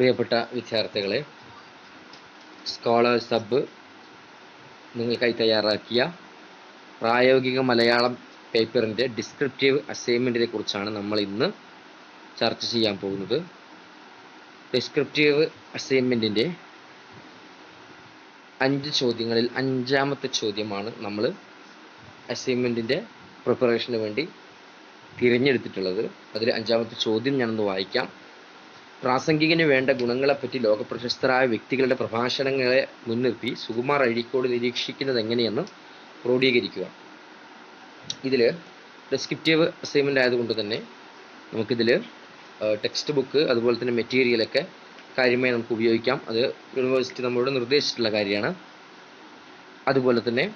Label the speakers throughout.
Speaker 1: പ്രിയപ്പെട്ട വിദ്യാർത്ഥികളെ, scholars hub നിങ്ങൾക്കായി തയ്യാറാക്കിയ പ്രായോഗിക മലയാളം പേപ്പറിൻ്റെ ഡിസ്ക്രിപ്റ്റീവ് അസൈൻമെൻറ്റിനെ കുറിച്ചാണ് നമ്മൾ ഇന്ന് ചർച്ച ചെയ്യാൻ പോകുന്നത്. ഡിസ്ക്രിപ്റ്റീവ് അസൈൻമെൻറ്റിൻ്റെ 5 ചോദ്യങ്ങളിൽ 5ാമത്തെ ചോദ്യമാണ് നമ്മൾ അസൈൻമെൻറ്റിൻ്റെ പ്രിപ്പറേഷന് വേണ്ടി തിരഞ്ഞെടുത്തിട്ടുള്ളത്. അതിൽ 5ാമത്തെ ചോദ്യം ഞാനൊന്ന് വായിക്കാം. പ്രാസംഗികന് വേണ്ട ഗുണങ്ങളെപ്പറ്റി ലോകപ്രശസ്തരായ വ്യക്തികളുടെ പ്രഭാഷണങ്ങളെ മുൻനിർത്തി സുകുമാർ അഴീക്കോട് നിരീക്ഷിക്കുന്നത് എങ്ങനെയെന്ന് ക്രോഡീകരിക്കുക. ഇതിൽ ഡിസ്ക്രിപ്റ്റീവ് അസൈൻമെൻ്റ് ആയതുകൊണ്ട് തന്നെ നമുക്കിതിൽ ടെക്സ്റ്റ് ബുക്ക് അതുപോലെ തന്നെ മെറ്റീരിയലൊക്കെ കാര്യമായി നമുക്ക് ഉപയോഗിക്കാം. അത് യൂണിവേഴ്സിറ്റി നമ്മളോട് നിർദ്ദേശിച്ചിട്ടുള്ള കാര്യമാണ്. അതുപോലെ തന്നെ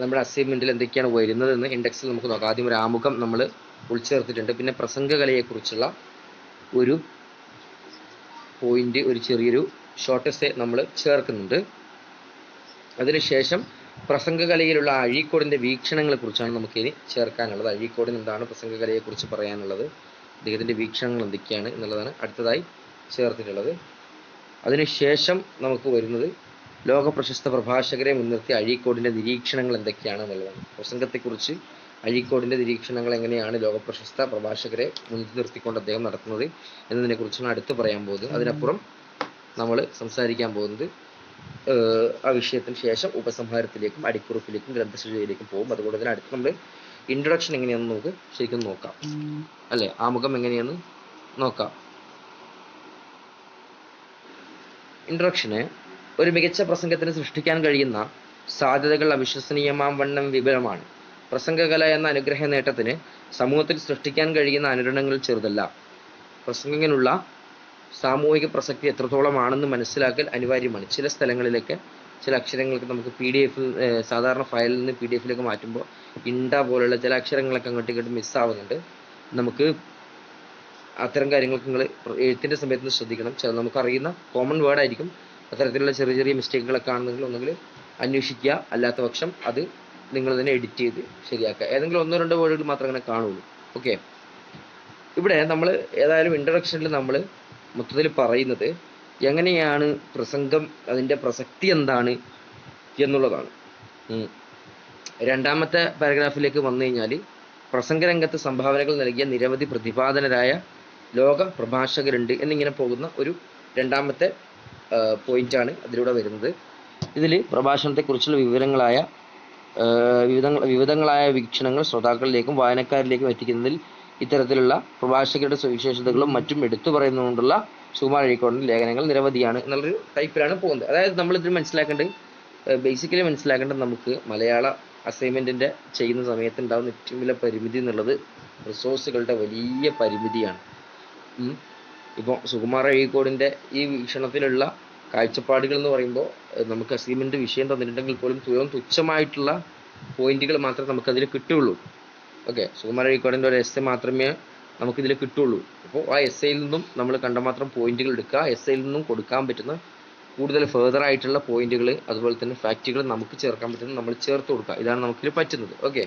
Speaker 1: നമ്മുടെ അസൈൻമെൻറ്റിൽ എന്തൊക്കെയാണ് വരുന്നതെന്ന് ഇൻഡെക്സിൽ നമുക്ക് നോക്കാം. ആദ്യം ഒരു ആമുഖം നമ്മൾ ഉൾച്ചേർത്തിട്ടുണ്ട്. പിന്നെ പ്രസംഗകലയെക്കുറിച്ചുള്ള ഒരു പോയിന്റ്, ഒരു ചെറിയൊരു ഷോർട്ട് എസ്സേ നമ്മൾ ചേർക്കുന്നുണ്ട്. അതിനുശേഷം പ്രസംഗകലയിലുള്ള അഴീക്കോടിൻ്റെ വീക്ഷണങ്ങളെക്കുറിച്ചാണ് നമുക്കിനി ചേർക്കാനുള്ളത്. അഴീക്കോടിന് എന്താണ് പ്രസംഗകലയെക്കുറിച്ച് പറയാനുള്ളത്, അദ്ദേഹത്തിൻ്റെ വീക്ഷണങ്ങൾ എന്തൊക്കെയാണ് എന്നുള്ളതാണ് അടുത്തതായി ചേർത്തിട്ടുള്ളത്. അതിനുശേഷം നമുക്ക് വരുന്നത് ലോക പ്രശസ്ത പ്രഭാഷകരെ മുൻനിർത്തി അഴീക്കോടിൻ്റെ നിരീക്ഷണങ്ങൾ എന്തൊക്കെയാണ് എന്നുള്ളതാണ്. പ്രസംഗത്തെക്കുറിച്ച് അഴീക്കോടിൻ്റെ നിരീക്ഷണങ്ങൾ എങ്ങനെയാണ് ലോകപ്രശസ്ത പ്രഭാഷകരെ മുൻനിർത്തിക്കൊണ്ട് അദ്ദേഹം നടത്തുന്നത് എന്നതിനെക്കുറിച്ചാണ് അടുത്ത് പറയാൻ പോകുന്നത്. അതിനപ്പുറം നമ്മൾ സംസാരിക്കാൻ പോകുന്നത് ആ വിഷയത്തിന് ശേഷം ഉപസംഹാരത്തിലേക്കും അടിക്കുറിപ്പിലേക്കും ഗ്രന്ഥസൂചിയിലേക്കും പോകും. അതുകൊണ്ട് തന്നെ അടുത്ത് നമ്മൾ ഇൻട്രൊഡക്ഷൻ എങ്ങനെയാണെന്ന് നമുക്ക് ശരിക്കും നോക്കാം, അല്ലേ? ആമുഖം എങ്ങനെയാണെന്ന് നോക്കാം. ഇൻട്രൊഡക്ഷന് ഒരു മികച്ച പ്രസംഗത്തിന് സൃഷ്ടിക്കാൻ കഴിയുന്ന സാധ്യതകൾ അവിശ്വസനീയമാം വണ്ണം വിപുലമാണ്. പ്രസംഗകല എന്ന അനുഗ്രഹ നേട്ടത്തിന് സമൂഹത്തിൽ സൃഷ്ടിക്കാൻ കഴിയുന്ന അനുരണങ്ങൾ ചെറുതല്ല. പ്രസംഗത്തിനുള്ള സാമൂഹിക പ്രസക്തി എത്രത്തോളമാണെന്ന് മനസ്സിലാക്കൽ അനിവാര്യമാണ്. ചില സ്ഥലങ്ങളിലൊക്കെ ചില അക്ഷരങ്ങൾക്ക് നമുക്ക് PDF സാധാരണ ഫയലിൽ നിന്ന് PDF മാറ്റുമ്പോൾ ഇണ്ട പോലുള്ള ചില അക്ഷരങ്ങളൊക്കെ അങ്ങോട്ട് ഇങ്ങോട്ട് മിസ്സാവുന്നുണ്ട്. നമുക്ക് അത്തരം കാര്യങ്ങൾക്ക് നിങ്ങൾ എഴുത്തിൻ്റെ സമയത്ത് ശ്രദ്ധിക്കണം. നമുക്കറിയുന്ന കോമൺ വേർഡായിരിക്കും. അത്തരത്തിലുള്ള ചെറിയ ചെറിയ മിസ്റ്റേക്കുകളൊക്കെ ആണെന്നെങ്കിൽ ഒന്നുകിൽ അന്വേഷിക്കുക, അല്ലാത്ത പക്ഷം അത് നിങ്ങൾ തന്നെ എഡിറ്റ് ചെയ്ത് ശരിയാക്കുക. ഏതെങ്കിലും 1-2 വേർഡുകൾ മാത്രമേ അങ്ങനെ കാണുള്ളൂ. ഓക്കെ, ഇവിടെ നമ്മൾ ഏതായാലും ഇൻട്രൊഡക്ഷനിൽ നമ്മൾ മൊത്തത്തിൽ പറയുന്നത് എങ്ങനെയാണ് പ്രസംഗം, അതിൻ്റെ പ്രസക്തി എന്താണ് എന്നുള്ളതാണ്. 2ാമത്തെ പാരഗ്രാഫിലേക്ക് വന്നു കഴിഞ്ഞാൽ പ്രസംഗരംഗത്ത് സംഭാവനകൾ നൽകിയ നിരവധി പ്രതിഭാധനരായ ലോക പ്രഭാഷകരുണ്ട് എന്നിങ്ങനെ പോകുന്ന ഒരു 2ാമത്തെ പോയിന്റാണ് അതിലൂടെ വരുന്നത്. ഇതിൽ പ്രഭാഷണത്തെക്കുറിച്ചുള്ള വിവിധങ്ങളായ വീക്ഷണങ്ങൾ ശ്രോതാക്കളിലേക്കും വായനക്കാരിലേക്കും എത്തിക്കുന്നതിൽ ഇത്തരത്തിലുള്ള പ്രഭാഷകരുടെ സവിശേഷതകളും മറ്റും എടുത്തു പറയുന്നതുകൊണ്ടുള്ള സുകുമാർ അഴീക്കോടിൻ്റെ ലേഖനങ്ങൾ നിരവധിയാണ് എന്നുള്ളൊരു ടൈപ്പിലാണ് പോകുന്നത്. അതായത് നമ്മളിതിൽ ബേസിക്കലി മനസ്സിലാക്കേണ്ടത് നമുക്ക് മലയാള അസൈൻമെൻറ്റിൻ്റെ ചെയ്യുന്ന സമയത്ത് ഉണ്ടാകുന്ന ഏറ്റവും വലിയ പരിമിതി എന്നുള്ളത് റിസോഴ്സുകളുടെ വലിയ പരിമിതിയാണ്. ഇപ്പോൾ സുകുമാർ അഴീക്കോടിൻ്റെ ഈ വീക്ഷണത്തിലുള്ള കാഴ്ചപ്പാടുകൾ എന്ന് പറയുമ്പോൾ നമുക്ക് അസൈൻമെൻറ്റ് വിഷയം തന്നിട്ടുണ്ടെങ്കിൽ പോലും തുച്ഛമായിട്ടുള്ള പോയിന്റുകൾ മാത്രമേ നമുക്കതിൽ കിട്ടുകയുള്ളൂ. ഓക്കെ, സുകുമാർ അഴീക്കോടിൻ്റെ ഒരു എസ്സേ മാത്രമേ നമുക്കിതിൽ കിട്ടുകയുള്ളൂ. അപ്പോൾ ആ എസ്സേയിൽ നിന്നും നമ്മൾ കണ്ടമാത്രം പോയിന്റുകൾ എടുക്കുക. എസ്സേയിൽ നിന്നും കൊടുക്കാൻ പറ്റുന്ന കൂടുതൽ ഫെർദർ ആയിട്ടുള്ള പോയിന്റുകൾ അതുപോലെ തന്നെ ഫാക്റ്റുകൾ നമുക്ക് ചേർക്കാൻ പറ്റുന്നത് നമ്മൾ ചേർത്ത് കൊടുക്കുക. ഇതാണ് നമുക്കിത് പറ്റുന്നത്. ഓക്കെ,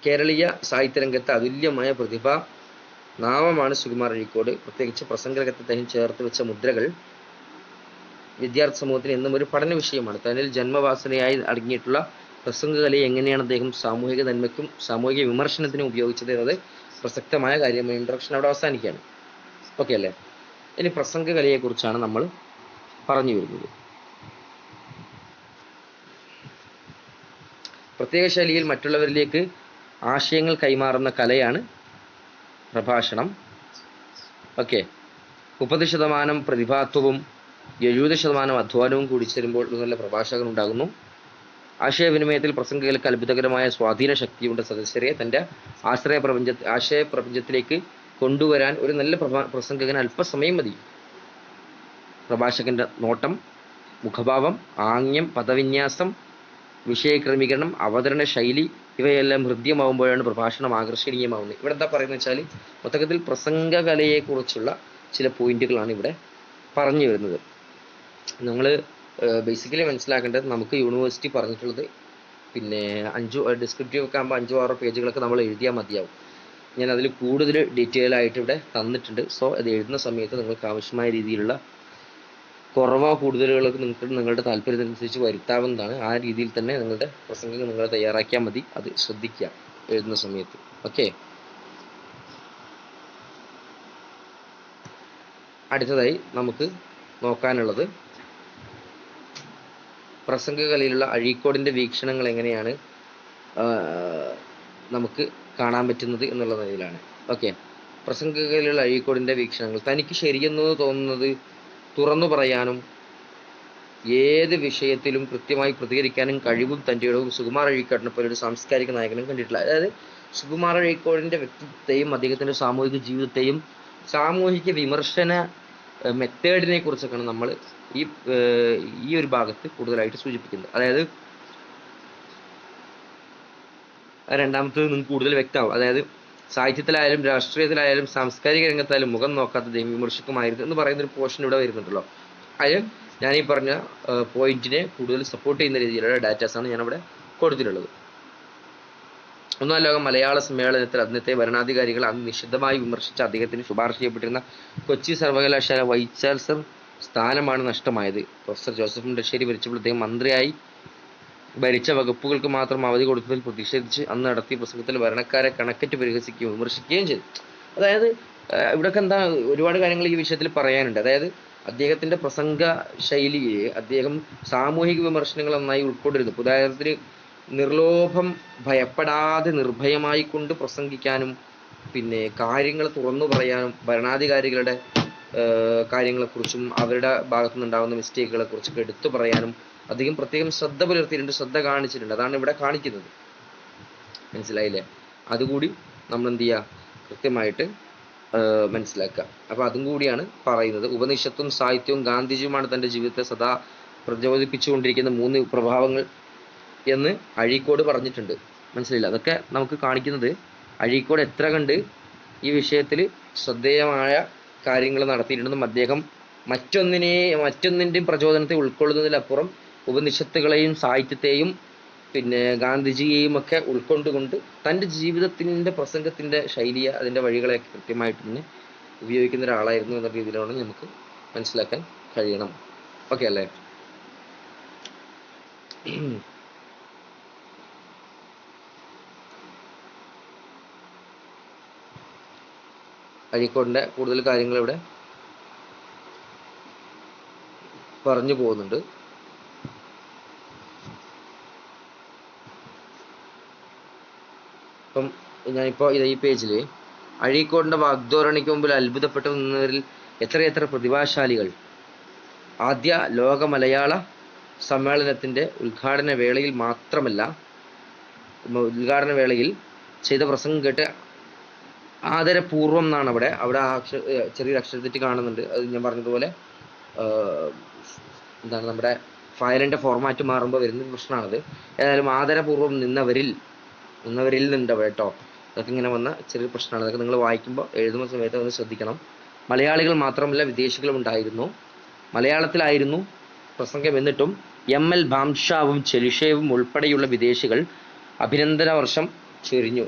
Speaker 1: കേരളീയ സാഹിത്യരംഗത്ത് അതുല്യമായ പ്രതിഭാ നാമമാണ് സുകുമാർ അഴീക്കോട്. പ്രത്യേകിച്ച് പ്രസംഗരംഗത്ത് അദ്ദേഹം ചേർത്ത് വെച്ച മുദ്രകൾ വിദ്യാർത്ഥി സമൂഹത്തിന് എന്നും ഒരു പഠന വിഷയമാണ്. തന്നിൽ ജന്മവാസനയായി അടങ്ങിയിട്ടുള്ള പ്രസംഗകലയെ എങ്ങനെയാണ് അദ്ദേഹം സാമൂഹിക നന്മയ്ക്കും സാമൂഹിക വിമർശനത്തിനും ഉപയോഗിച്ചത് എന്നത് പ്രസക്തമായ കാര്യമാണ്. ഇൻട്രൊഡക്ഷൻ അവിടെ അവസാനിക്കുകയാണ്. ഓക്കെ അല്ലേ? ഇനി പ്രസംഗകലയെക്കുറിച്ചാണ് നമ്മൾ പറഞ്ഞു വരുന്നത്. പ്രത്യേക ശൈലിയിൽ മറ്റുള്ളവരിലേക്ക് ആശയങ്ങൾ കൈമാറുന്ന കലയാണ് പ്രഭാഷണം. ഓക്കെ, 30% പ്രതിഭാത്വവും 70% അധ്വാനവും കൂടി ചേരുമ്പോൾ നല്ല പ്രഭാഷകൻ ഉണ്ടാകുന്നു. ആശയവിനിമയത്തിൽ പ്രസംഗകൾക്ക് അത്ഭുതകരമായ സ്വാധീന ശക്തിയുണ്ട്. സദസ്യരെ തൻ്റെ ആശയപ്രപഞ്ചത്തിലേക്ക് കൊണ്ടുവരാൻ ഒരു നല്ല പ്രസംഗകന് അല്പസമയം മതി. പ്രഭാഷകന്റെ നോട്ടം, മുഖഭാവം, ആംഗ്യം, പദവിന്യാസം, വിഷയക്രമീകരണം, അവതരണ ശൈലി ഇവയെല്ലാം ഹൃദ്യമാവുമ്പോഴാണ് പ്രഭാഷണം ആകർഷണീയമാവുന്നത്. ഇവിടെ എന്താ പറയുന്നത് വെച്ചാൽ മൊത്തത്തിൽ പ്രസംഗകലയെക്കുറിച്ചുള്ള ചില പോയിന്റുകളാണ് ഇവിടെ പറഞ്ഞു വരുന്നത്. നമ്മൾ ബേസിക്കലി മനസ്സിലാക്കേണ്ടത് നമുക്ക് യൂണിവേഴ്സിറ്റി പറഞ്ഞിട്ടുള്ളത് പിന്നെ ഡിസ്ക്രിപ്റ്റീവ് ഒക്കെ ആകുമ്പോൾ 5-6 പേജുകളൊക്കെ നമ്മൾ എഴുതിയാൽ മതിയാവും. ഞാൻ അതിൽ കൂടുതൽ ഡീറ്റെയിൽ ആയിട്ട് ഇവിടെ തന്നിട്ടുണ്ട്. സോ അത് എഴുതുന്ന സമയത്ത് നിങ്ങൾക്ക് ആവശ്യമായ രീതിയിലുള്ള കുറവോ കൂടുതലുകളൊക്കെ നിങ്ങൾക്ക് നിങ്ങളുടെ താല്പര്യത്തിനനുസരിച്ച് വരുത്താവുന്നതാണ്. ആ രീതിയിൽ തന്നെ നിങ്ങളുടെ പ്രസംഗം നിങ്ങൾ തയ്യാറാക്കിയാൽ മതി. അത് ശ്രദ്ധിക്കുക എഴുതുന്ന സമയത്ത്. ഓക്കെ. അടുത്തതായി നമുക്ക് നോക്കാനുള്ളത് പ്രസംഗകലയിലുള്ള അഴീക്കോടിൻ്റെ വീക്ഷണങ്ങൾ എങ്ങനെയാണ് നമുക്ക് കാണാൻ പറ്റുന്നത് എന്നുള്ള നിലയിലാണ്. ഓക്കെ. പ്രസംഗകലയിലുള്ള അഴീക്കോടിൻ്റെ വീക്ഷണങ്ങൾ: തനിക്ക് ശരിയെന്ന് തോന്നുന്നത് തുറന്നു പറയാനും ഏത് വിഷയത്തിലും കൃത്യമായി പ്രതികരിക്കാനും കഴിവും തൻ്റെ ഇടവും സുകുമാർ അഴീക്കോടിനെ പോലെ ഒരു സാംസ്കാരിക നായകനും കണ്ടിട്ടില്ല. അതായത് സുകുമാർ അഴീക്കോടിൻ്റെ വ്യക്തിത്വത്തെയും അദ്ദേഹത്തിൻ്റെ സാമൂഹിക ജീവിതത്തെയും സാമൂഹിക വിമർശന മെത്തേഡിനെ കുറിച്ചൊക്കെയാണ് നമ്മൾ ഈ ഒരു ഭാഗത്ത് കൂടുതലായിട്ട് സൂചിപ്പിക്കുന്നത്. അതായത് രണ്ടാമത്തത് നിങ്ങൾക്ക് കൂടുതൽ വ്യക്തമാവും. അതായത് സാഹിത്യത്തിലായാലും രാഷ്ട്രീയത്തിലായാലും സാംസ്കാരിക രംഗത്തായാലും മുഖം നോക്കാത്തതെയും വിമർശിക്കുമായിരുന്നു എന്ന് പറയുന്ന ഒരു പോർഷൻ ഇവിടെ വരുന്നുണ്ടല്ലോ. അതിൽ ഞാൻ ഈ പറഞ്ഞ പോയിന്റിനെ കൂടുതൽ സപ്പോർട്ട് ചെയ്യുന്ന രീതിയിലുള്ള ഡാറ്റാസാണ് ഞാനിവിടെ കൊടുത്തിട്ടുള്ളത്. ഒന്നാം ലോക മലയാള സമ്മേളനത്തിൽ അന്നത്തെ ഭരണാധികാരികൾ അന്ന് നിശിതമായി വിമർശിച്ച അദ്ദേഹത്തിന് ശുപാർശ ചെയ്യപ്പെട്ടിരുന്ന കൊച്ചി സർവകലാശാല വൈസ് ചാൻസലർ സ്ഥാനമാണ് നഷ്ടമായത്. പ്രൊഫസർ ജോസഫ് മുണ്ടശ്ശേരി ഭരിച്ചപ്പോൾ അദ്ദേഹം മന്ത്രിയായി ഭരിച്ച വകുപ്പുകൾക്ക് മാത്രം അവധി കൊടുത്തതിൽ പ്രതിഷേധിച്ച് അന്ന് നടത്തിയ പ്രസംഗത്തിൽ ഭരണക്കാരെ കണക്കറ്റ് പരിഹസിക്കുകയും വിമർശിക്കുകയും ചെയ്തു. അതായത് ഇവിടെയൊക്കെ എന്താ ഒരുപാട് കാര്യങ്ങൾ ഈ വിഷയത്തിൽ പറയാനുണ്ട്. അതായത് അദ്ദേഹത്തിൻ്റെ പ്രസംഗ ശൈലിയെ അദ്ദേഹം സാമൂഹിക വിമർശനങ്ങൾ നന്നായി ഉൾക്കൊണ്ടിരുന്നു. ഉദാഹരണത്തിന് നിർലോഭം ഭയപ്പെടാതെ നിർഭയമായി കൊണ്ട് പ്രസംഗിക്കാനും പിന്നെ കാര്യങ്ങൾ തുറന്നു പറയാനും ഭരണാധികാരികളുടെ കാര്യങ്ങളെക്കുറിച്ചും അവരുടെ ഭാഗത്തു നിന്നുണ്ടാകുന്ന മിസ്റ്റേക്കുകളെ കുറിച്ചൊക്കെ എടുത്തു പറയാനും അധികം പ്രത്യേകം ശ്രദ്ധ പുലർത്തിയിട്ടുണ്ട്, ശ്രദ്ധ കാണിച്ചിട്ടുണ്ട്. അതാണ് ഇവിടെ കാണിക്കുന്നത്. മനസ്സിലായില്ലേ? അതുകൂടി നമ്മൾ എന്ത് ചെയ്യുക, കൃത്യമായിട്ട് മനസ്സിലാക്കുക. അപ്പോൾ അതും കൂടിയാണ് പറയുന്നത്. ഉപനിഷത്തും സാഹിത്യവും ഗാന്ധിജിയുമാണ് തൻ്റെ ജീവിതത്തെ സദാ പ്രചോദിപ്പിച്ചുകൊണ്ടിരിക്കുന്ന 3 പ്രഭാവങ്ങൾ എന്ന് അഴീക്കോട് പറഞ്ഞിട്ടുണ്ട്. മനസ്സിലായില്ല? അതൊക്കെ നമുക്ക് കാണിക്കുന്നത് അഴീക്കോട് എത്ര കണ്ട് ഈ വിഷയത്തിൽ ശ്രദ്ധേയമായ കാര്യങ്ങൾ നടത്തിയിട്ടുണ്ടെന്നും അദ്ദേഹം മറ്റൊന്നിൻ്റെയും പ്രചോദനത്തെ ഉൾക്കൊള്ളുന്നതിലപ്പുറം ഉപനിഷത്തുകളെയും സാഹിത്യത്തെയും പിന്നെ ഗാന്ധിജിയെയും ഒക്കെ ഉൾക്കൊണ്ടുകൊണ്ട് തൻ്റെ ജീവിതത്തിൻ്റെ പ്രസംഗത്തിൻ്റെ ശൈലിയെ അതിൻ്റെ വഴികളെയൊക്കെ കൃത്യമായിട്ട് തന്നെ ഉപയോഗിക്കുന്ന ഒരാളായിരുന്നു എന്ന രീതിയിലാണ് നമുക്ക് മനസ്സിലാക്കാൻ കഴിയണം. ഓക്കെ അല്ലേ? അഴീക്കോടിൻ്റെ കൂടുതൽ കാര്യങ്ങൾ ഇവിടെ പറഞ്ഞു പോകുന്നുണ്ട്. അപ്പം ഞാനിപ്പോൾ ഈ പേജിൽ അഴീക്കോടിൻ്റെ വാഗ്ധോരണിക്ക് മുമ്പിൽ അത്ഭുതപ്പെട്ടു നിന്നവരിൽ എത്രയെത്ര പ്രതിഭാശാലികൾ. ആദ്യ ലോക മലയാള സമ്മേളനത്തിൻ്റെ ഉദ്ഘാടന വേളയിൽ ചെയ്ത പ്രസംഗം കേട്ട് ആദരപൂർവം എന്നാണ് അവിടെ ചെറിയൊരു അക്ഷരത്തെറ്റ് കാണുന്നുണ്ട്. അത് ഞാൻ പറഞ്ഞതുപോലെ എന്താണ് നമ്മുടെ ഫയലിൻ്റെ ഫോർമാറ്റ് മാറുമ്പോൾ വരുന്ന പ്രശ്നമാണത്. ഏതായാലും ആദരപൂർവം നിന്നവരിൽ നിന്നുണ്ട് അവിടെ കേട്ടോ. അതൊക്കെ ഇങ്ങനെ വന്ന ചെറിയ പ്രശ്നമാണ്. അതൊക്കെ നിങ്ങൾ വായിക്കുമ്പോൾ എഴുതുന്ന സമയത്ത് ഒന്ന് ശ്രദ്ധിക്കണം. മലയാളികൾ മാത്രമല്ല വിദേശികളും ഉണ്ടായിരുന്നു. മലയാളത്തിലായിരുന്നു പ്രസംഗം. എന്നിട്ടും ML ഭാംഷാവും ചെലിഷേവും ഉൾപ്പെടെയുള്ള വിദേശികൾ അഭിനന്ദന വർഷം ചൊരിഞ്ഞു.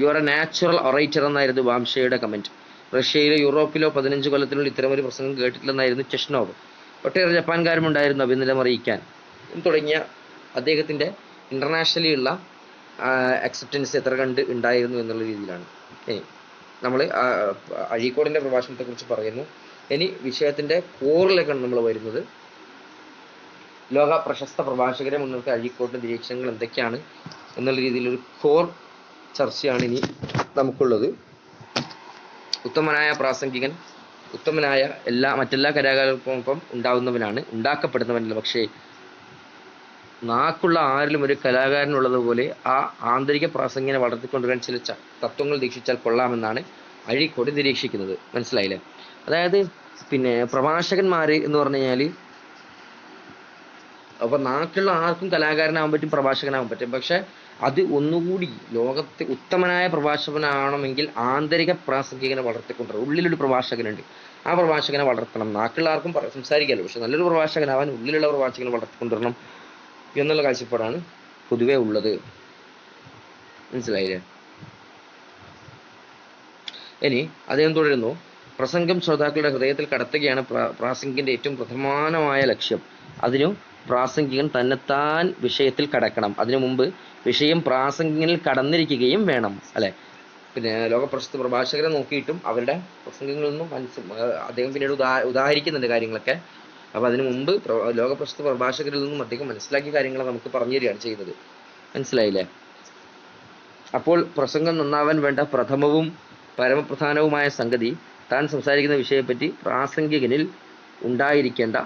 Speaker 1: You are A natural orator എന്നായിരുന്നു ഭാംഷയുടെ കമൻറ്റ്. റഷ്യയിലോ യൂറോപ്പിലോ 15 കൊല്ലത്തിനുള്ളിൽ ഇത്തരമൊരു പ്രസംഗം കേട്ടിട്ടില്ലെന്നായിരുന്നു ചെഷ്നോവ്. ഒട്ടേറെ ജപ്പാൻകാരും ഉണ്ടായിരുന്നു അഭിനന്ദനം അറിയിക്കാൻ. തുടങ്ങിയ അദ്ദേഹത്തിൻ്റെ ഇൻ്റർനാഷണലി ഉള്ള അക്സെപ്റ്റൻസ് എത്ര കണ്ട് ഉണ്ടായിരുന്നു എന്നുള്ള രീതിയിലാണ്. നമ്മൾ അഴീക്കോടിൻ്റെ പ്രഭാഷണത്തെക്കുറിച്ച് പറയുന്നു. ഇനി വിഷയത്തിൻ്റെ കോറിലേക്കാണ് നമ്മൾ വരുന്നത്. ലോക പ്രശസ്ത പ്രഭാഷകരെ മുൻനിർത്തി അഴീക്കോടിൻ്റെ നിരീക്ഷണങ്ങൾ എന്തൊക്കെയാണ് എന്നുള്ള രീതിയിലൊരു കോർ ചർച്ചയാണ് ഇനി നമുക്കുള്ളത്. ഉത്തമനായ പ്രാസംഗികൻ ഉത്തമനായ മറ്റെല്ലാ കലാകാരർക്കൊപ്പം ഉണ്ടാക്കപ്പെടുന്നവനല്ല. പക്ഷേ നാക്കുള്ള ആരിലും ഒരു കലാകാരനുള്ളതുപോലെ ആ ആന്തരിക പ്രാസംഗികനെ വളർത്തിക്കൊണ്ടുവരാൻ ചില തത്വങ്ങൾ ദീക്ഷിച്ചാൽ കൊള്ളാമെന്നാണ് അഴീക്കോട് നിരീക്ഷിക്കുന്നത്. മനസ്സിലായില്ലേ? അതായത് പിന്നെ പ്രഭാഷകന്മാർ എന്ന് പറഞ്ഞു കഴിഞ്ഞാൽ അപ്പോൾ നാക്കുള്ള ആർക്കും കലാകാരനാവാൻ പറ്റും, പ്രഭാഷകനാവാൻ പറ്റും. പക്ഷെ അത് ഒന്നുകൂടി ലോകത്തെ ഉത്തമനായ പ്രഭാഷകനാവണമെങ്കിൽ ആന്തരിക പ്രാസംഗികനെ വളർത്തിക്കൊണ്ടുവരണം. ഉള്ളിലൊരു പ്രഭാഷകനുണ്ട്, ആ പ്രഭാഷകനെ വളർത്തണം. നാക്കുള്ള ആർക്കും സംസാരിക്കാമല്ലോ, പക്ഷെ നല്ലൊരു പ്രഭാഷകനാവാൻ ഉള്ളിലുള്ള പ്രഭാഷകനെ വളർത്തിക്കൊണ്ടുവരണം എന്നുള്ള കാഴ്ചപ്പാടാണ് പൊതുവെ ഉള്ളത്. മനസ്സിലായില്ലേ? ഇനി അദ്ദേഹം തുടരുന്നു. പ്രസംഗം ശ്രോതാക്കളുടെ ഹൃദയത്തിൽ കടത്തുകയാണ് പ്രാസംഗികന്റെ ഏറ്റവും പ്രധാനമായ ലക്ഷ്യം. അതിനു പ്രാസംഗികൻ തന്നെത്താൻ വിഷയത്തിൽ കടക്കണം. അതിനു മുമ്പ് വിഷയം പ്രാസംഗികനിൽ കടന്നിരിക്കുകയും വേണം. അല്ലെ? പിന്നെ ലോകപ്രശസ്ത പ്രഭാഷകരെ നോക്കിയിട്ടും അവരുടെ പ്രസംഗങ്ങളിൽ നിന്നും അദ്ദേഹം പിന്നീട് ഉദാഹരിക്കുന്നുണ്ട് കാര്യങ്ങളൊക്കെ. അപ്പൊ അതിനു മുമ്പ് ലോകപ്രശസ്ത പ്രഭാഷകരിൽ നിന്നും അദ്ദേഹം മനസ്സിലാക്കിയ കാര്യങ്ങൾ നമുക്ക് പറഞ്ഞു തരികയാണ് ചെയ്യുന്നത്. മനസ്സിലായില്ലേ? അപ്പോൾ പ്രസംഗം നന്നാവാൻ വേണ്ട പ്രഥമവും പരമപ്രധാനവുമായ സംഗതി താൻ സംസാരിക്കുന്ന വിഷയപ്പറ്റി പ്രാസംഗികനിൽ ഉണ്ടായിരിക്കേണ്ട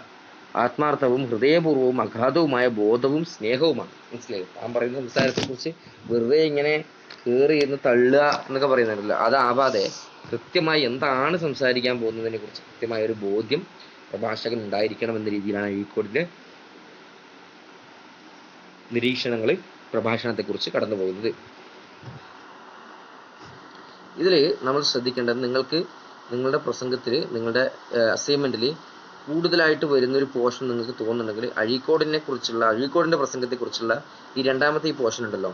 Speaker 1: ആത്മാർത്ഥവും ഹൃദയപൂർവ്വവും അഗാധവുമായ ബോധവും സ്നേഹവുമാണ്. മനസ്സിലായി? താൻ പറയുന്ന സംസാരത്തെ കുറിച്ച് വെറുതെ ഇങ്ങനെ കയറി എന്ന് തള്ളുക എന്നൊക്കെ പറയുന്നുണ്ടല്ലോ, അതാവാതെ കൃത്യമായി എന്താണ് സംസാരിക്കാൻ പോകുന്നതിനെ കുറിച്ച് കൃത്യമായ ഒരു ബോധ്യം പ്രഭാഷകൻ ഉണ്ടായിരിക്കണം എന്ന രീതിയിലാണ് അഴീക്കോടിന്റെ നിരീക്ഷണങ്ങൾ പ്രഭാഷണത്തെക്കുറിച്ച് കടന്നു പോകുന്നത്. ഇതിൽ നമ്മൾ ശ്രദ്ധിക്കേണ്ടത്, നിങ്ങൾക്ക് നിങ്ങളുടെ പ്രസംഗത്തിൽ, നിങ്ങളുടെ അസൈൻമെന്റിൽ കൂടുതലായിട്ട് വരുന്നൊരു പോർഷൻ നിങ്ങൾക്ക് തോന്നുന്നുണ്ടെങ്കിൽ അഴീക്കോടിന്റെ പ്രസംഗത്തെക്കുറിച്ചുള്ള ഈ രണ്ടാമത്തെ ഈ പോർഷൻ ഉണ്ടല്ലോ,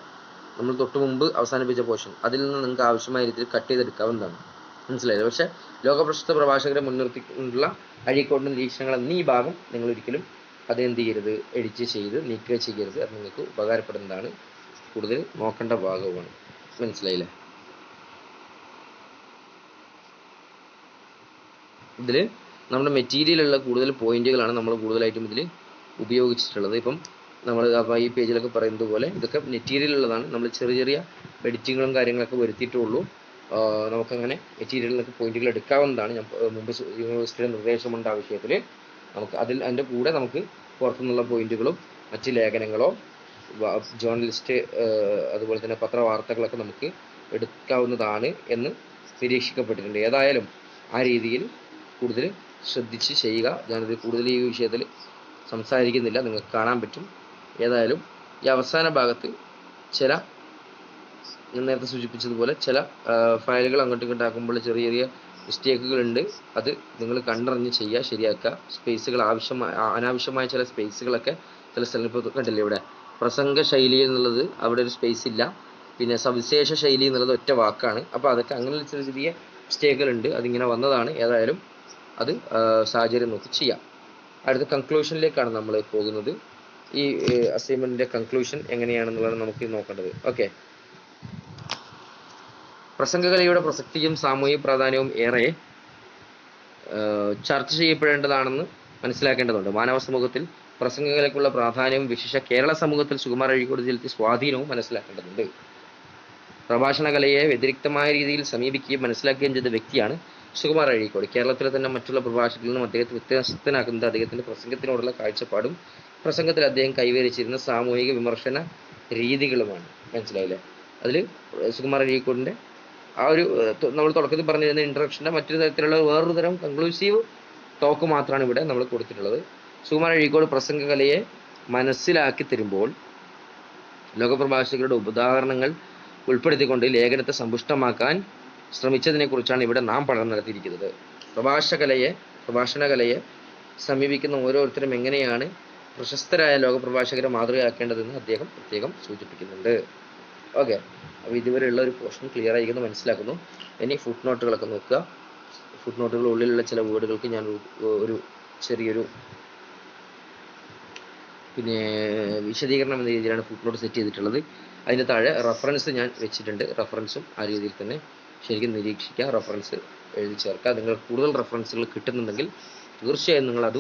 Speaker 1: നമ്മൾ തൊട്ട് മുമ്പ് അവസാനിപ്പിച്ച പോർഷൻ, അതിൽ നിന്ന് നിങ്ങൾക്ക് ആവശ്യമായ രീതിയിൽ കട്ട് ചെയ്തെടുക്കാവുന്നതാണ്. മനസ്സിലായത്? പക്ഷെ ലോകപ്രശസ്ത പ്രഭാഷകരെ മുൻനിർത്തിക്കൊണ്ടുള്ള അഴീക്കോടിന്റെ നിരീക്ഷണങ്ങൾ എന്ന ഈ ഭാഗം നിങ്ങൾ ഒരിക്കലും അതെന്ത് ചെയ്യരുത്, എഡിറ്റ് ചെയ്ത് നീക്കുക ചെയ്യരുത്. അത് നിങ്ങൾക്ക് ഉപകാരപ്പെടുന്നതാണ്, കൂടുതൽ നോക്കേണ്ട ഭാഗവുമാണ്. മനസ്സിലായില്ലേ? ഇതിൽ നമ്മുടെ മെറ്റീരിയലുള്ള കൂടുതൽ പോയിന്റുകളാണ് നമ്മൾ കൂടുതലായിട്ടും ഇതിൽ ഉപയോഗിച്ചിട്ടുള്ളത്. ഇപ്പം നമ്മൾ ഈ പേജിലൊക്കെ പറയുന്നത് പോലെ ഇതൊക്കെ മെറ്റീരിയൽ ഉള്ളതാണ്. നമ്മൾ ചെറിയ ചെറിയ എഡിറ്റിങ്ങുകളും കാര്യങ്ങളൊക്കെ വരുത്തിയിട്ടുള്ളൂ. നമുക്കങ്ങനെ മെറ്റീരിയലിൽ നിന്നൊക്കെ പോയിന്റുകൾ എടുക്കാവുന്നതാണ്. ഞാൻ മുമ്പ് യൂണിവേഴ്സിറ്റിയുടെ നിർദ്ദേശമുണ്ട് ആ വിഷയത്തിൽ. നമുക്ക് അതിൻ്റെ കൂടെ നമുക്ക് പുറത്തുനിന്നുള്ള പോയിന്റുകളും മറ്റ് ലേഖനങ്ങളോ ജേർണലിസ്റ്റ് അതുപോലെ തന്നെ പത്രവാർത്തകളൊക്കെ നമുക്ക് എടുക്കാവുന്നതാണ് എന്ന് നിരീക്ഷിക്കപ്പെട്ടിട്ടുണ്ട്. ഏതായാലും ആ രീതിയിൽ കൂടുതൽ ശ്രദ്ധിച്ച് ചെയ്യുക. ഞാനത് കൂടുതൽ ഈ വിഷയത്തിൽ സംസാരിക്കുന്നില്ല, നിങ്ങൾക്ക് കാണാൻ പറ്റും. ഏതായാലും ഈ അവസാന ഭാഗത്ത് ചില, ഞാൻ നേരത്തെ സൂചിപ്പിച്ചതുപോലെ, ചില ഫയലുകൾ അങ്ങോട്ടും ഇങ്ങോട്ടും ആക്കുമ്പോൾ ചെറിയ ചെറിയ മിസ്റ്റേക്കുകൾ ഉണ്ട്. അത് നിങ്ങൾ കണ്ടറിഞ്ഞ് ചെയ്യുക, ശരിയാക്കുക. സ്പേസുകൾ അനാവശ്യമായ ചില സ്പേസുകളൊക്കെ ചില സ്ഥലങ്ങളിൽ ഇപ്പോൾ കണ്ടില്ലേ, ഇവിടെ പ്രസംഗ ശൈലി എന്നുള്ളത് അവിടെ ഒരു സ്പേസ് ഇല്ല. പിന്നെ സവിശേഷ ശൈലി എന്നുള്ളത് ഒറ്റ വാക്കാണ്. അപ്പോൾ അതൊക്കെ അങ്ങനെ ചെറിയ ചെറിയ മിസ്റ്റേക്കുകൾ ഉണ്ട്, അതിങ്ങനെ വന്നതാണ്. ഏതായാലും അത് സാഹചര്യം നോക്കി ചെയ്യാം. അടുത്ത കൺക്ലൂഷനിലേക്കാണ് നമ്മൾ പോകുന്നത്. ഈ അസൈൻമെന്റിന്റെ കൺക്ലൂഷൻ എങ്ങനെയാണെന്നുള്ളത് നമുക്ക് നോക്കേണ്ടത്. ഓക്കെ. പ്രസംഗകലയുടെ പ്രസക്തിയും സാമൂഹിക പ്രാധാന്യവും ഏറെ ചർച്ച ചെയ്യപ്പെടേണ്ടതാണെന്ന് മനസ്സിലാക്കേണ്ടതുണ്ട്. മാനവ സമൂഹത്തിൽ പ്രസംഗകലയ്ക്കുള്ള പ്രാധാന്യവും വിശേഷ കേരള സമൂഹത്തിൽ സുകുമാർ അഴീക്കോട് ചെലുത്തിയ സ്വാധീനവും മനസ്സിലാക്കേണ്ടതുണ്ട്. പ്രഭാഷണ കലയെ വ്യതിരിക്തമായ രീതിയിൽ സമീപിക്കുകയും മനസ്സിലാക്കുകയും ചെയ്ത വ്യക്തിയാണ് സുകുമാർ അഴീക്കോട്. കേരളത്തിലെ തന്നെ മറ്റുള്ള പ്രഭാഷകരിൽ നിന്നും അദ്ദേഹത്തെ വ്യത്യസ്തനാക്കുന്നത് അദ്ദേഹത്തിന്റെ പ്രസംഗത്തിനോടുള്ള കാഴ്ചപ്പാടും പ്രസംഗത്തിൽ അദ്ദേഹം കൈവരിച്ചിരുന്ന സാമൂഹിക വിമർശന രീതികളുമാണ്. മനസ്സിലായില്ലേ? അതിൽ സുകുമാർ അഴീക്കോടിന്റെ ആ ഒരു നമ്മൾ തുടക്കത്തിൽ പറഞ്ഞിരുന്ന ഇൻട്രൊഡക്ഷന്റെ മറ്റൊരു തരത്തിലുള്ള വേറൊരു തരം കൺക്ലൂസീവ് ടോക്ക് മാത്രമാണ് ഇവിടെ നമ്മൾ കൊടുത്തിട്ടുള്ളത്. സുകുമാർ അഴീക്കോട് പ്രസംഗകലയെ മനസ്സിലാക്കി തരുമ്പോൾ ലോകപ്രഭാഷകരുടെ ഉദാഹരണങ്ങൾ ഉൾപ്പെടുത്തിക്കൊണ്ട് ലേഖനത്തെ സമ്പുഷ്ടമാക്കാൻ ശ്രമിച്ചതിനെക്കുറിച്ചാണ് ഇവിടെ നാം പഠനം നടത്തിയിരിക്കുന്നത്. പ്രഭാഷണകലയെ സമീപിക്കുന്ന ഓരോരുത്തരും എങ്ങനെയാണ് പ്രശസ്തരായ ലോകപ്രഭാഷകരെ മാതൃകയാക്കേണ്ടതെന്ന് അദ്ദേഹം പ്രത്യേകം സൂചിപ്പിക്കുന്നുണ്ട്. ഓക്കെ. അപ്പോൾ ഇതുവരെയുള്ള ഒരു പോർഷൻ ക്ലിയർ ആയിരിക്കുന്നു മനസ്സിലാക്കുന്നു. ഇനി ഫുട് നോട്ടുകളൊക്കെ നോക്കുക. ഫുട് നോട്ടുകളുടെ ഉള്ളിലുള്ള ചില വേർഡുകൾക്ക് ഞാൻ ഒരു ചെറിയൊരു വിശദീകരണം എന്ന രീതിയിലാണ് ഫുട് നോട്ട് സെറ്റ് ചെയ്തിട്ടുള്ളത്. അതിൻ്റെ താഴെ റെഫറൻസ് ഞാൻ വെച്ചിട്ടുണ്ട്. റെഫറൻസും ആ രീതിയിൽ തന്നെ ശരിക്കും നിരീക്ഷിക്കുക, റെഫറൻസ് എഴുതി ചേർക്കുക. നിങ്ങൾ കൂടുതൽ റെഫറൻസുകൾ കിട്ടുന്നുണ്ടെങ്കിൽ തീർച്ചയായും നിങ്ങൾ അതും